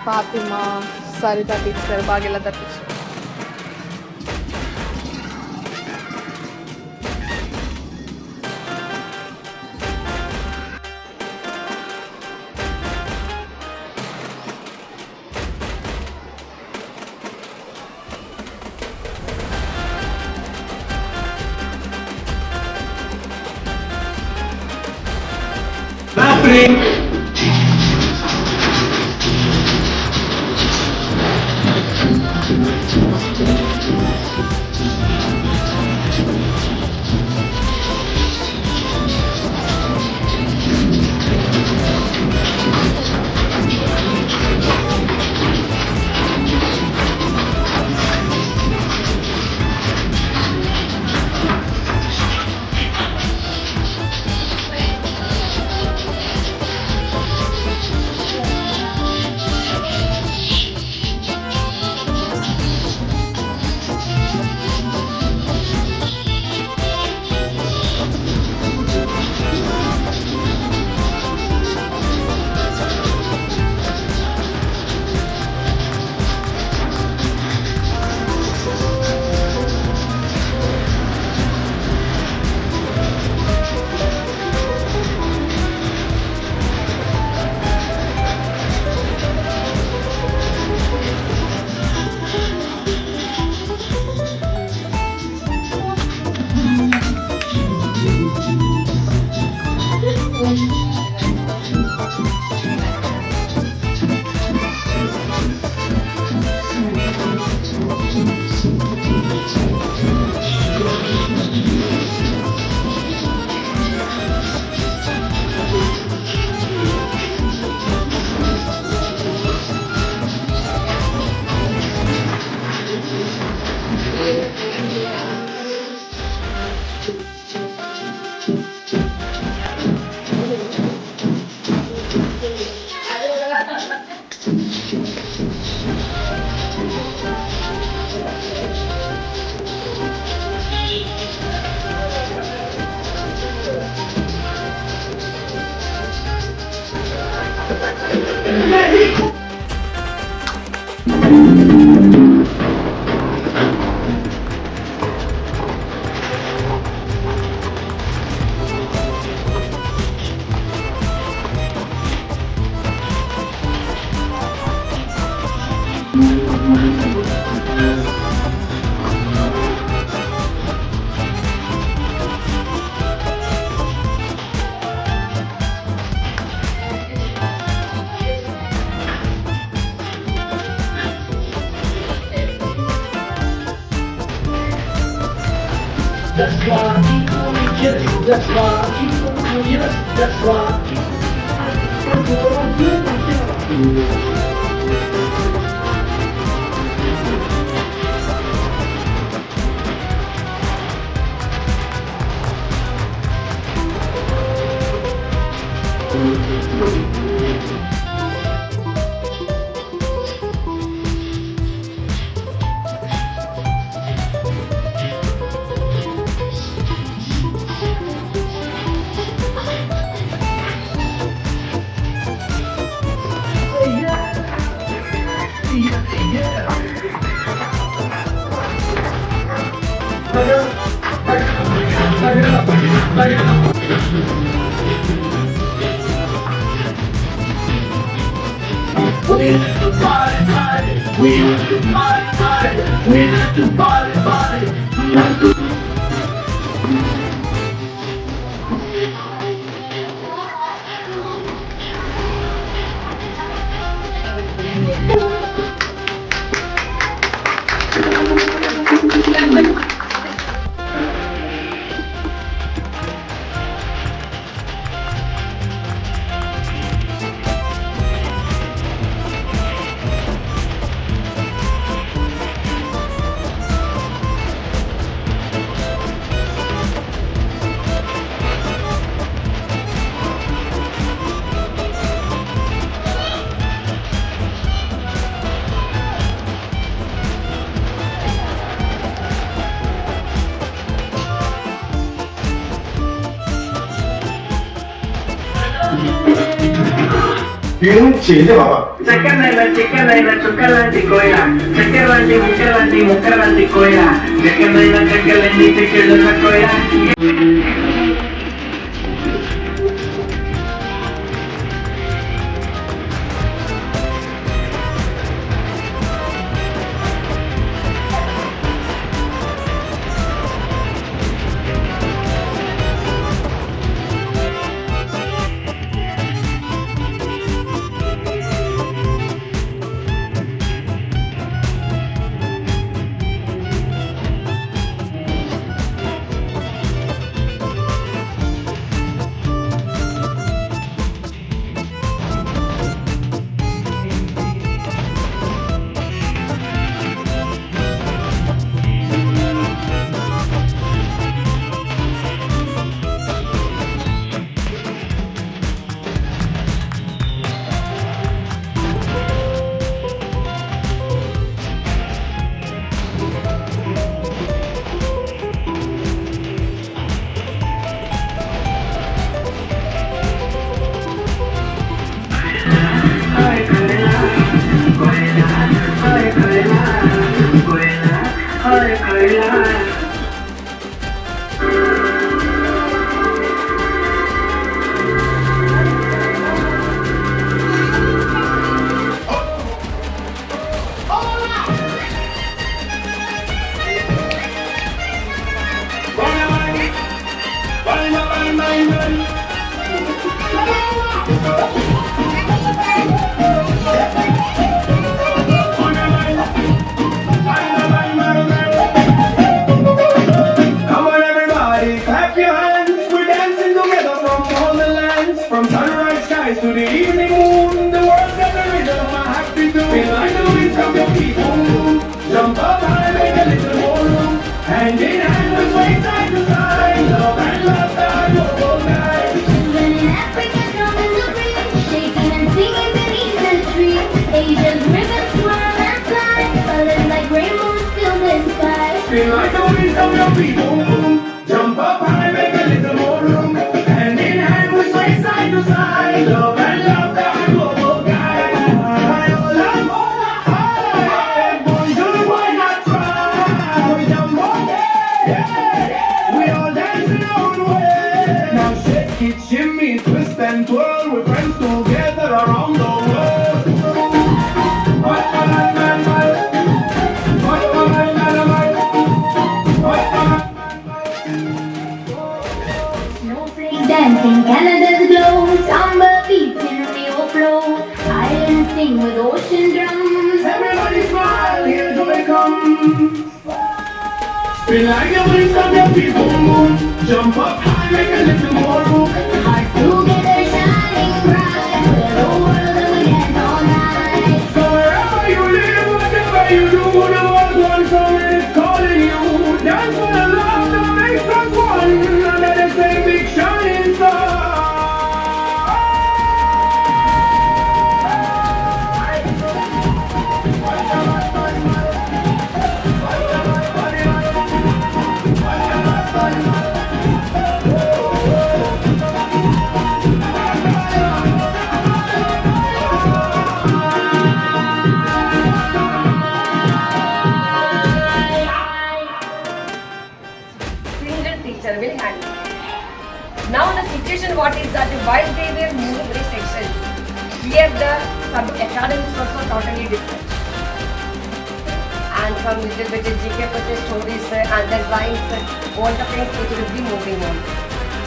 Fatima, Saritha teacher, Bhagyalatha teacher. That's why yes, that's why yes, that's why We need to party, party. We need to party, party. We need to party, party. ఏం చేయలే బాబా. చక్కనైన చిక్కనైన చుక్కలాంటి కోయిల, చక్కెరలాంటి ముక్కలాంటి కోయిల, చక్కనైన చక్కలన్నీ చిక్కలున్న కోయిల. From sunrise skies to the evening moon, the world got the rhythm of a happy tune. Feel like the wind from your feet, boom boom. Jump up high, make a little more room. Hand in hand, we sway side to side. Love and laughter, global guide. Children in Africa drumming the breeze, shaking and singing beneath the tree. Asia's ribbons swirl and fly, colors like rainbows fill the sky. Feel like the wind from your feet, boom boom. Jump up high, make a little more room. Hand in hand, we sway side to side. Love and laughter, global guide. Bonjour, why not try? Jumbo, yeah. We all dancing our way. Now shake it, shimmy, twist and twirl. We're friends together around the world. What a man, man, man. What a man, man, man. What a man, man, Snowflakes dancing, Canada's glow, samba beats in Rio flow. Islands sing with ocean drums. everybody smile, here joy comes. Spin like a wind from your feet, boom boom. Jump up high, make a little more room. Hearts together shining bright, we're the world and we dance all night. So wherever you live, whatever you do, the world wants song is calling you. Dance for the love that makes us one, under the same big shining star. Single teacher will handle. Now the situation what is that while they were moving three sections, here the academics also totally different. And some little bit of GK stories and then drawings, all the things it will be moving on.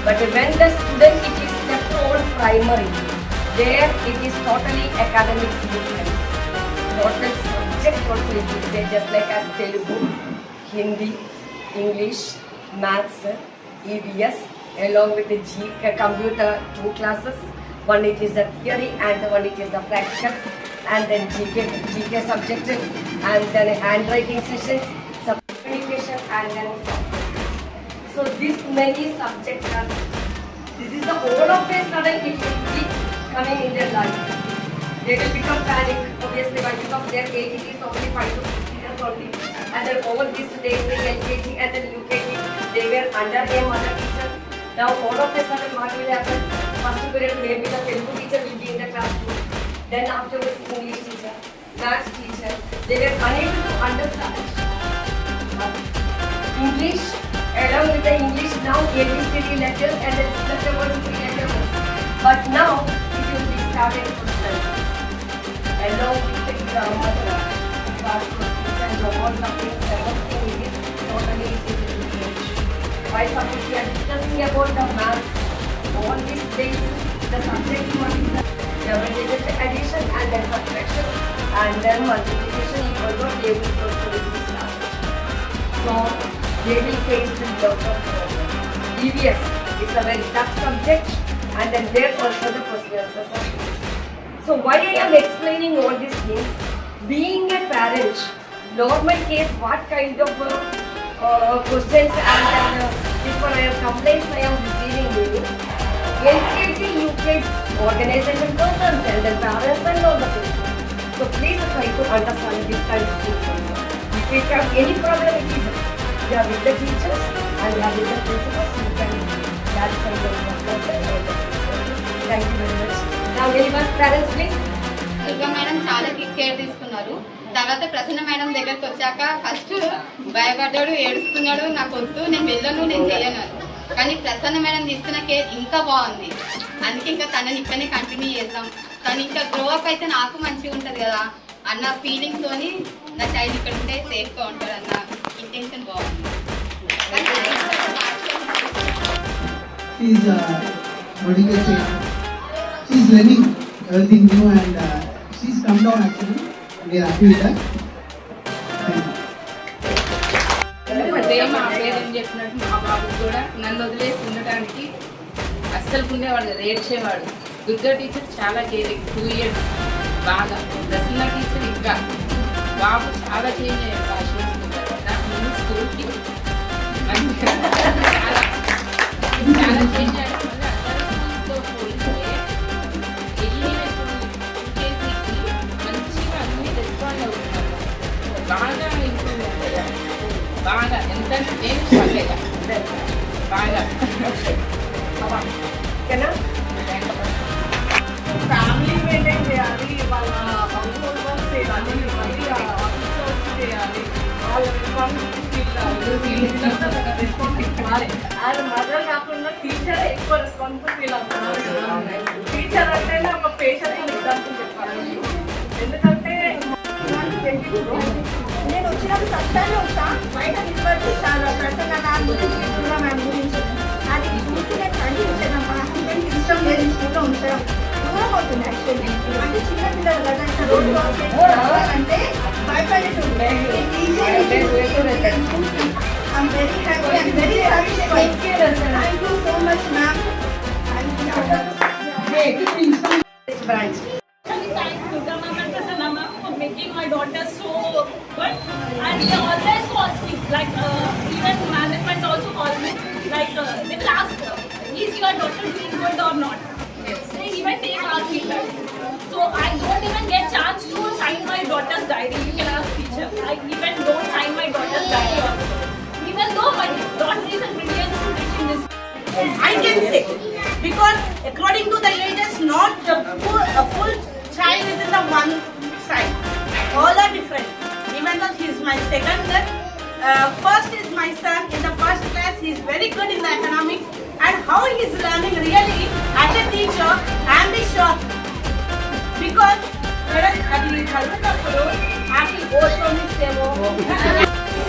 But when the student it is kept on primary, there it is totally academics different. Total subject also it will say just like as Telugu, Hindi, English, Maths, EVS, along with the computer 2 classes. One it is the theory and one it is the practical, and then GK subject, and then handwriting sessions, communication, and then so these many subjects are. This is the all of a sudden it will be coming in their life. They will become panic, obviously, why? Because their age is only 5 to 6 years only. And then all these days, the LKG and then UKG, they were under a mother teacher. Now all of a sudden what will happen? First period maybe the Telugu teacher will be in the classroom. then afterwards English teacher, maths teacher. They were unable to understand English along with the English now ABCD letters and the letter words 3-letter words. But now it will be started from along with the grammar, and all the things, everything is totally easy to teach. Why suppose we are discussing about the maths, all these things, the subject one is the addition and then subtraction and then multiplication equal to they will also be started. So they will face this lot of problems. EVS is a very tough subject and then there also the question answers are. So why I am explaining all these things? Being a parent, normal case, what kind of questions and different complaints I am receiving is LKG, UKG, organization persons and then parents and all the things. So please try to understand this kind of things also. If you have any problem with it, you are with the teachers and you are with the principals, you can clarify your problem. Thank you very much. Now anyone parents please. Durga madam చాలా care తీసుకున్నారు. తర్వాత Prasanna madam దగ్గరకు వచ్చాక first భయపడ్డాడు, ఏడుస్తున్నాడు, నాకు వద్దు, నేను వెళ్ళను, నేను చేయను. కానీ ప్రసన్న మేడం తీసుకున్న కేర్ ఇంకా బాగుంది. అందుకే ఇంకా తనని ఇక్కడనే కంటిన్యూ చేద్దాం. తను ఇంకా గ్రో అప్ అయితే నాకు మంచిగా ఉంటుంది కదా అన్న ఫీలింగ్తోని నా చైల్డ్ ఇక్కడ ఉంటే సేఫ్గా ఉంటాడు అన్న ఇంటెన్షన్ బాగుంది. She's learning everything new and she's come down actually. We are happy with that. అదే మా పేరెంట్ చెప్పినట్టు మా బాబు కూడా నన్ను వదిలేసి ఉండడానికి అస్సలు ఉండేవాడు, ఏడ్చేవాడు. దుర్గా టీచర్ చాలా కేరింగ్, 2 years బాగా. ప్రసన్న టీచర్ ఇంకా బాబు చాలా చేంజ్ అయ్యాడు ఫ్యాషన్ తర్వాత ముందు స్కూల్కి మంచిగా చాలా చేంజ్ అయ్యాడు. మళ్ళీ అందరి స్కూల్తో పోలిస్తే కేజీకి మంచిగా అన్ని రెస్పాండ్ అవుతున్నారు. బాగా ఇంప్రూవ్ అయ్యారు. బాగా ఎంత నేను పర్లేదు బాగా ఫ్యామిలీ మెయింటైన్ చేయాలి, వాళ్ళ హౌస్ హోల్డ్ వర్క్ చేయాలి, మళ్ళీ ఆఫీస్ వర్క్ చేయాలి, వాళ్ళ రెస్పాన్సిబిలిటీ ఇవ్వాలి. అది మదర్ కాకుండా టీచర్ ఎక్కువ రెస్పాన్సిబిలిటీ ఫీల్ అవుతున్నారు. టీచర్ అంటేనే ఒక పేషెంట్ ఎగ్జాంపుల్ చెప్పాలి. ఎందుకంటే నేను వచ్చినప్పుడు సత్తానే వచ్చా బయట నిలబడి చాలా ప్రసన్న మ్యామ్ గురించి దుర్గా మ్యామ్ గురించి అది చూసి నేను ఖండించాను. మా హస్బెండ్కి ఇష్టం లేదు స్కూల్లో ఉంచడం, దూరం అవుతుంది యాక్చువల్లీ. అంటే చిన్నపిల్లలు కదా ఇంకా రోడ్డు అంటే భయపడేటువంటి I'm very happy and very satisfied. Thank you so much ma'am. Branch. Thanks Durga ma'am and Prasanna ma'am for making my daughter so good, and they always calls me like even management also calls me like they will ask is your daughter doing good or not. They even take our feedback. So I don't even get chance to sign my daughter's diary. You can ask teacher. I even don't sign my daughter's diary also. Even though my daughter is a brilliant student in this. I can say because according to the ages, not the full child is in the one side. All are different. Even though he is my second son, first is my son in the first class. He is very good in the economics, and how he is learning really as a teacher, I am sure because whereas at the Kalpatapudu, after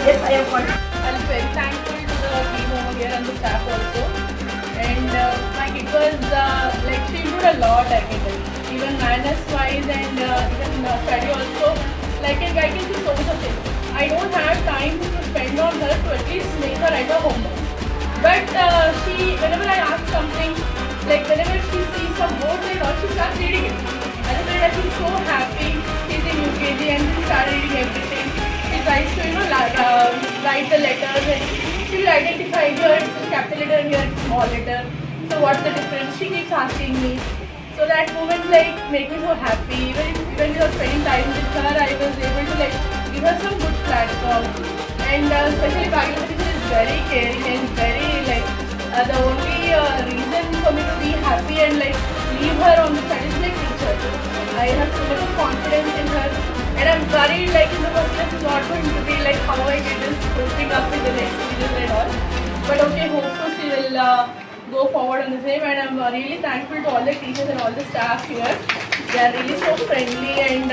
yes, I am good. I'm very thankful to the team over here and the staff also. And like it was like she did a lot, I can tell you. Even manners wise and even study also. Like I can see so much of things. I don't have time to spend on her to at least make her write her homework. But she, whenever I ask something, like whenever she sees some words and all, she starts reading it. And then I feel so happy. She's in UKG and she started reading everything. She tries to, write the letters and she will identify here it's capital letter and here it's small letter. So what's the difference? She keeps asking me. So that moment make me so happy. Even when we were spending time with her, I was able to give her some good platform. And especially Bhagirathi teacher is very caring and very the only reason for me to be happy and leave her on the studies teacher. I have so much of confidence in her, and I'm worried like in the first place it's not going to be like how I did this coping up with the next season and all. But okay, hope so she will go forward on the same, and I'm really thankful to all the teachers and all the staff here. They are really so friendly, and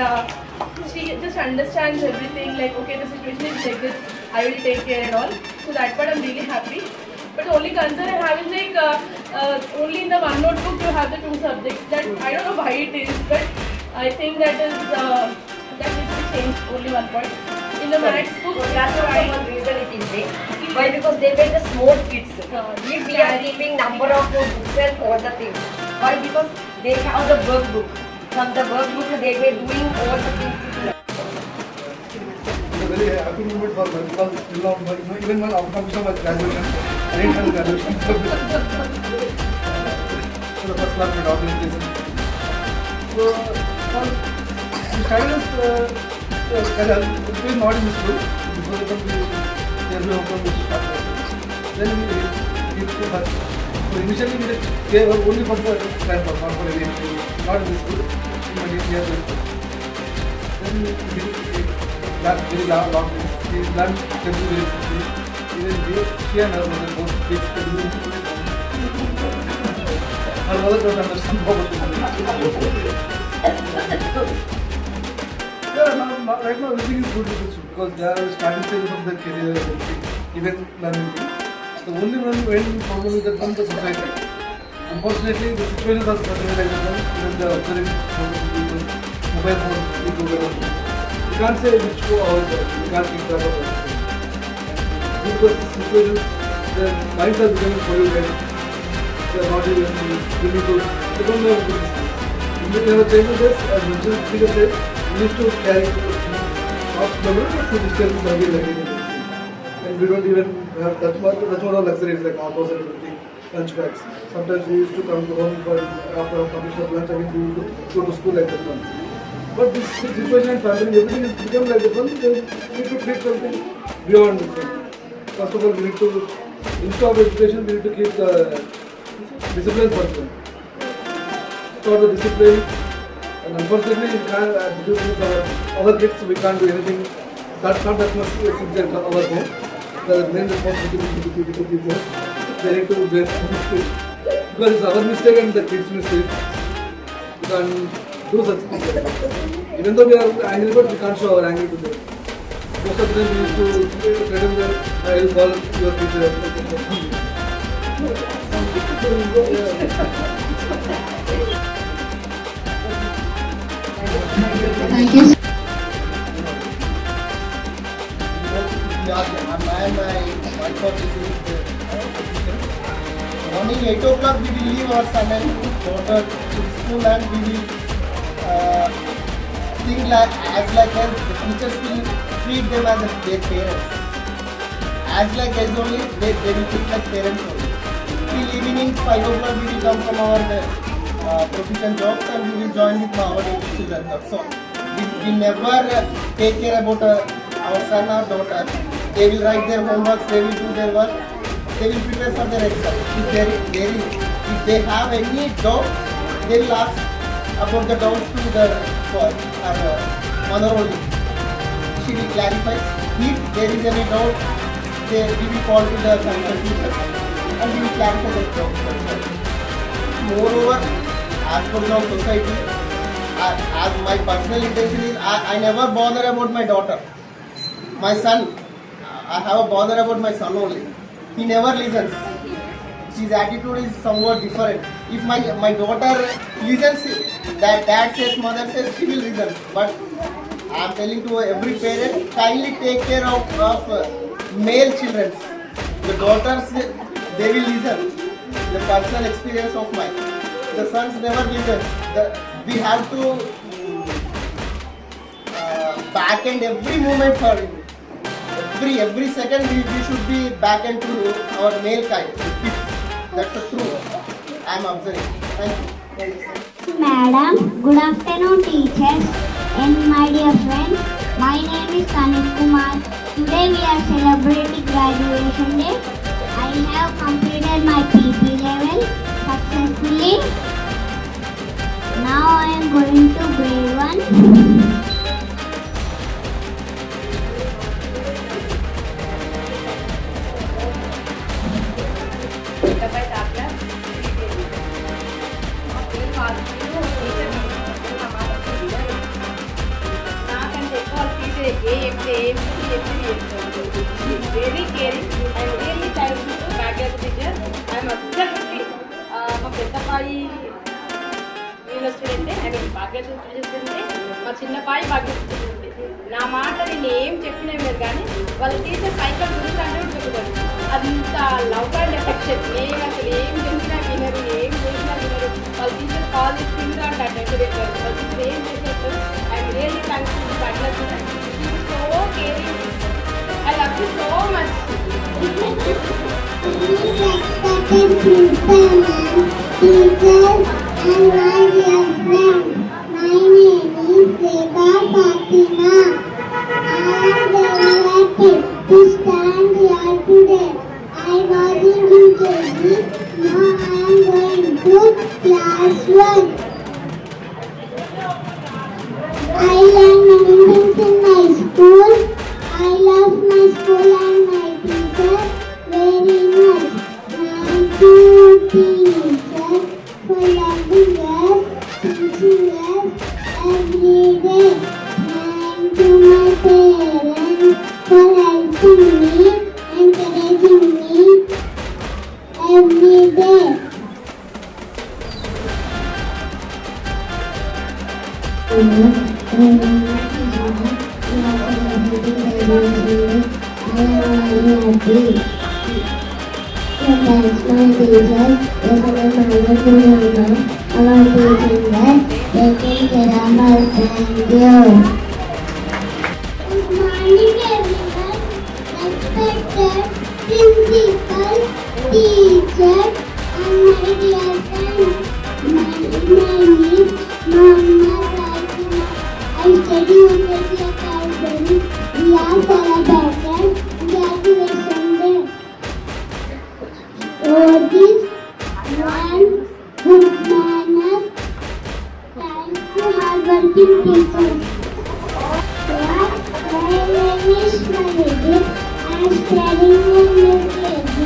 she just understands everything, like okay, the situation is like this, I will take care and all. So that part I'm really happy. But the only concern I have is like only in the one notebook you have the 2 subjects. That I don't know why it is, but I think that is that needs to change. Only one point. In the maths book, That's not one reason it is there. Why? Because they made the small kids. If we are keeping number of books and all the things. Why? Because they have the workbook. From the workbook they were doing all the things. It's a very happy moment for me because even when after completion of graduation, I didn't have graduation. So the first class my daughter is. So the guidance it was not in the school. Before the we open the start. Then we give to her. So initially we gave her only for the time for not for every not in the school. In the then we that very long. She learned very quickly. Even she and her mother both speak Telugu. Her mother don't understand right now everything is good with the school because they are starting stages of their career, even learning. The only one problem is that from the society. Unfortunately, the situations are certain like that. Even the observing people, mobile phone, you can't say which go out, you can't keep track of it. Because the situations, their minds are becoming polluted. They are not even willing to, they don't know what to do. If we have a change of this, as mentioned, speaker said, we need to carry off the road to distance the way. And we don't even have that much of luxuries like autos and everything, lunch bags. Sometimes we used to come to home for after completion of lunch, again we used to go to school like that one. But this situation and family, everything is become like that one. We need to create something beyond this one. First of all, we need to, instead of education, we need to keep the discipline first one. For the discipline, and unfortunately, we can't do with our kids, we can't do anything. That's not that much subject our home. The main responsibility to the teachers. They need to bear mistake. Because it's our mistake and the kids' mistake. We can't do such things. Even though we are angry, but we can't show our anger to them. Most of them we used to tell them that I will call your teacher. Thank you. My wife morning 8 o'clock we will leave our son and daughter to school, and we will think as the teachers will treat them as their parents. As only they will treat like parents only. Till evening 5 o'clock we will come from our profession jobs and we will join with our children. So we never take care about our son or daughter. They will write their homework, they will do their work, they will prepare for their exam. If they have any doubt, they will ask about the doubts to our mother only. She will clarify. If there is any doubt, we will call to the concerned teacher and we will clarify the doubt. Moreover, as per our society, as my personal intention is, I never bother about my daughter. My son, I have a bother about my son only. He never listens. His attitude is somewhat different. If my daughter listens, that dad says, mother says, she will listen. But I am telling to every parent, kindly take care of male children. The daughters, they will listen. The personal experience of mine. The sons never listen. We have to back end every moment for him. Every second we should be back end to our male kind. That's the truth. I am observing. Thank you. Madam, good afternoon teachers and my dear friends. My name is Tanit Kumar. Today we are celebrating graduation day. I have completed my PP level successfully. Now I am going to grade 1. నాకంటే ఎక్కువ very caring. I'm really thankful to Bhagyavathi teacher. I'm absolutely మా Peddapayi స్టూడెంటే, I mean Bhagyavathi స్టూడెంటే, మా చిన్నపాయి భాగ్యవతి స్టూడెంటే. నా మాట నేను ఏం చెప్పినా మీరు కానీ వాళ్ళ టీచర్ సైకిల్ గురించి అంటే చెప్తారు. అంత లవ్ అండ్ ఎఫెక్షన్. నేను అసలు ఏం చెప్పినా వినరు, ఏం చేసినా వినరు. వాళ్ళ టీచర్ కాల్ చేసింది అంటే డెకరేట్ వాళ్ళ టీచర్ ఏం చేసేస్తారు. I'm really thankful to Bhagyavathi. So caring. I love you so much. And my dear friend, my name is Deba Fatima. I am very happy to stand here today. I was in UKG, now I am going to class 1. I learn many things in my school. I love my school and my teacher very much. Thank you, teacher, for loving us, teaching us every day. Thank you, my parents, for helping me, encouraging me every day. I study UKG Academy. We are celebrated graduation day. For this one good manners, thanks to hardworking teachers. My name is Malidi. I am studying in UKG.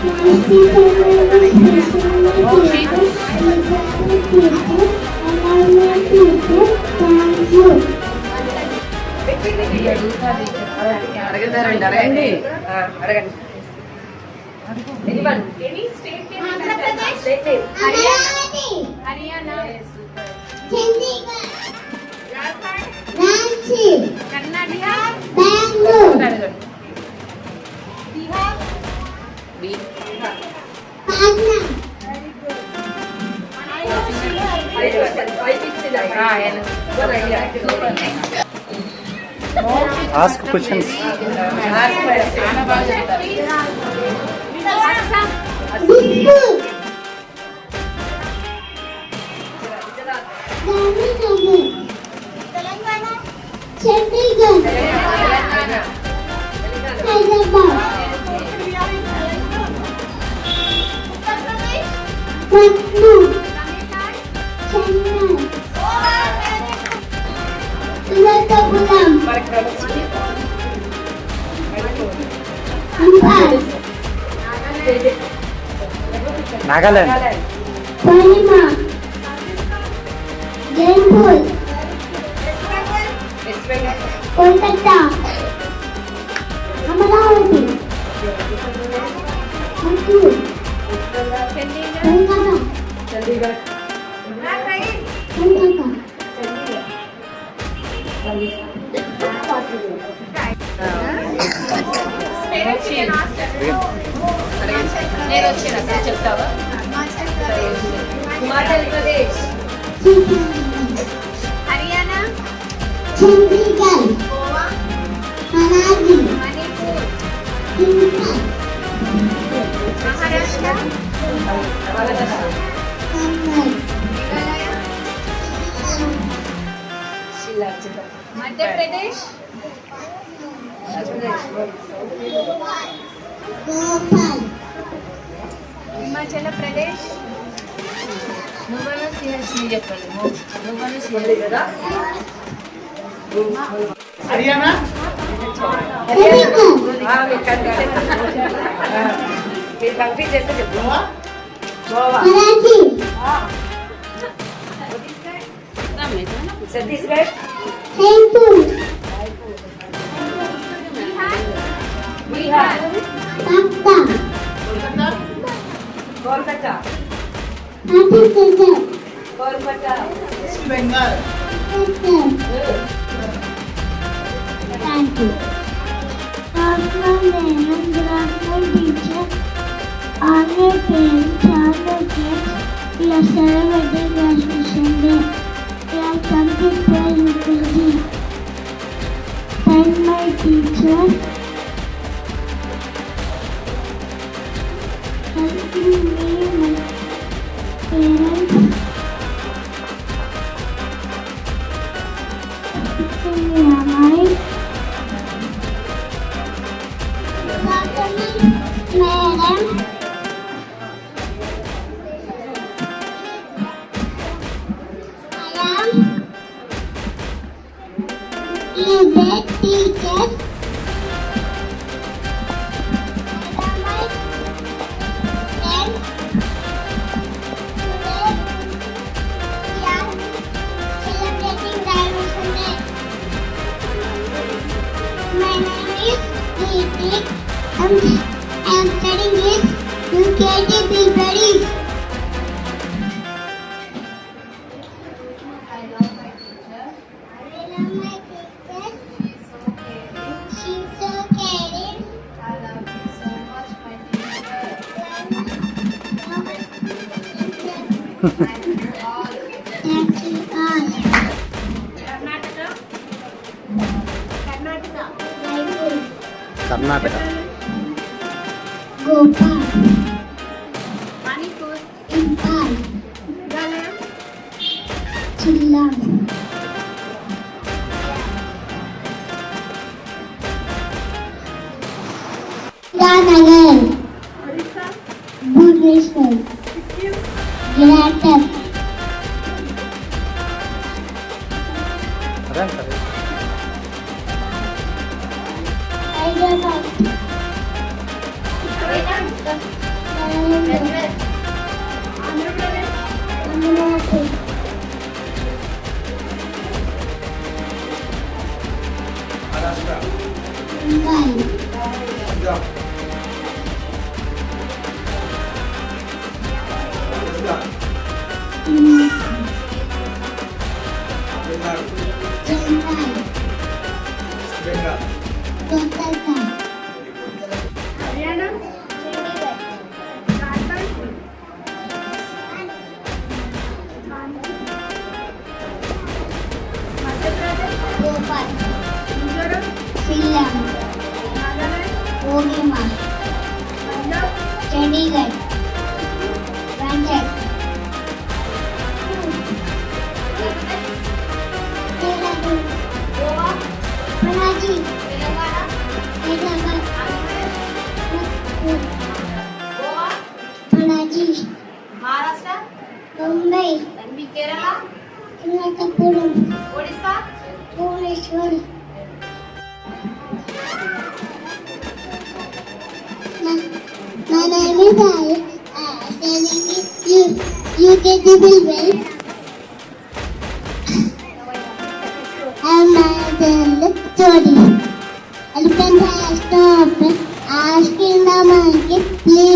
My teacher అడగండి అడగండి. Haryana, Chandigarh, Ranchi, Karnataka, Bengaluru, Patna. Ask questions. Telangana, Chandigarh, Hyderabad, Patna, Chennai, Anantapuram, Imphal, Nagaland. Kohima, Jaipur, Kolkata, Amaravati, Maddur, Telangana, Chandigarh, Kolkata. నేను వచ్చాను చెప్తావా? హిమాచల్ ప్రదేశ్, హర్యానా, చండీగఢ్, గోవా, మనాలి, మణిపూర్, ఇంఫాల్, మహారాష్ట్ర, కర్నూలు, మేఘాలయ, మధ్యప్రదేశ్, భోపాల్, హిమాచల్ ప్రదేశ్. నువ్వన్నా CHC చెప్పండి. నువ్వన్నా ఉంది కదా హర్యానా మీరు కన్ఫ్యూజ్ చేస్తే చెప్పు. Goa, Karachi, Chhattisgarh, Jaipur, Bihar, Patna, Kolkata, Chhattisgarh, Kolkata, west Bengal. Thank you. After madam, grandma, teacher, all your parents, all your kids, we are celebrating graduation day. We are come to pray UKG. Thank my teacher, helping me, my parents, helping me, Amai. Good afternoon, madam. I am the teacher. And my friend. Today we are celebrating graduation day. My name is Ritik. I am studying this UKG Bilberry. I love my teacher. I love my teacher. She's so caring. She's so caring. I love you so much, my teacher. Thank you all. Thank you all. Karnataka. Jaipur, Karnataka. Gopal, Manipur. Impal, Meghalaya. Shillong, Ranagar, Orissa. Bhubaneswar, Giratar, Hyderabad, Telangana, Andhra Pradesh. Tamil Nadu, Mumbai, Chennai, Kolkata, Haryana. Jharkhand. Madhya Pradesh. Bhopal, Mizoram. Shillong, Nagaland. Kohima, Punjab. Chandigarh, Ranjak, Dehradun, Goa. Panaji, Telangana. Hyderabad, Goa. Panaji, Maharashtra. Mumbai, Kerala. Ernakulam, Odisha. Bhubaneswar. My name is Ali. I am studying UKG Bilberry. And my story. Elephant has stopped asking the monkey, play